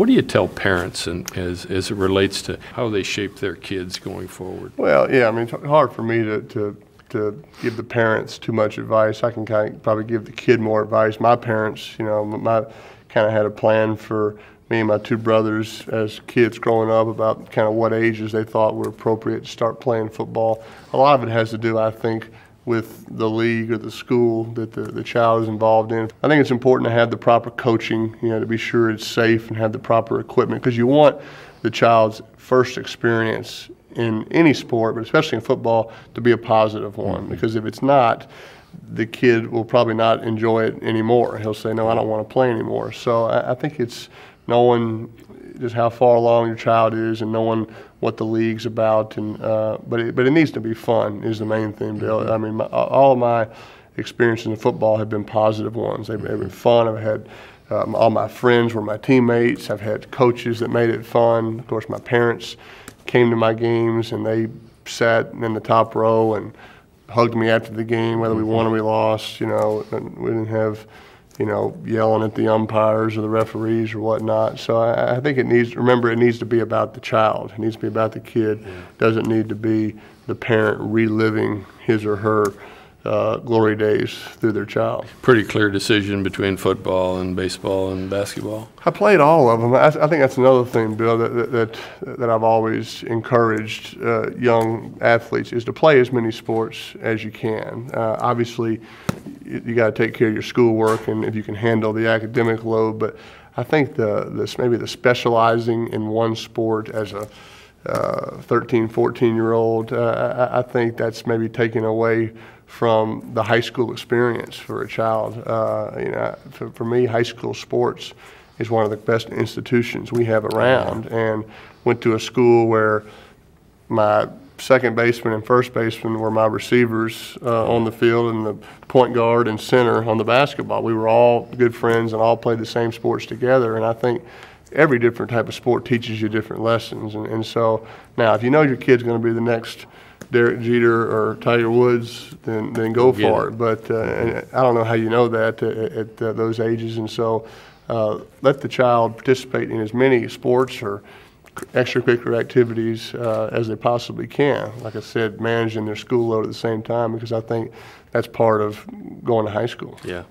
What do you tell parents as it relates to how they shape their kids going forward? Well, yeah, I mean, it's hard for me to give the parents too much advice. I can kind of probably give the kid more advice. My parents, kind of had a plan for me and my two brothers as kids growing up about kind of what ages they thought were appropriate to start playing football. A lot of it has to do, I think, with the league or the school that the child is involved in. I think it's important to have the proper coaching, to be sure it's safe and have the proper equipment, because you want the child's first experience in any sport, but especially in football, to be a positive one. Because if it's not, the kid will probably not enjoy it anymore. He'll say, no, I don't want to play anymore. So I think it's knowing just how far along your child is and knowing what the league's about, and but it needs to be fun is the main thing, Bill. I mean, all of my experiences in football have been positive ones. They've been fun. I've had all my friends were my teammates. I've had coaches that made it fun. Of course, my parents came to my games and they sat in the top row and hugged me after the game, whether we won or we lost. And we didn't have yelling at the umpires or the referees or whatnot. So I think it needs to be about the child. It needs to be about the kid. It doesn't need to be the parent reliving his or her glory days through their child. Pretty clear decision between football and baseball and basketball. I played all of them. I think that's another thing, Bill, that I've always encouraged young athletes is to play as many sports as you can. Obviously, you got to take care of your schoolwork and if you can handle the academic load. But I think maybe the specializing in one sport as a 13, 14-year-old, I think that's maybe taken away from the high school experience for a child. For me, high school sports is one of the best institutions we have around, and went to a school where my second baseman and first baseman were my receivers on the field, and the point guard and center on the basketball. We were all good friends and all played the same sports together, and I think every different type of sport teaches you different lessons. And so now if you know your kid's going to be the next Derek Jeter or Tiger Woods, then go for it. But I don't know how you know that at those ages. And so let the child participate in as many sports or extracurricular activities as they possibly can. Like I said, managing their school load at the same time, because I think that's part of going to high school. Yeah.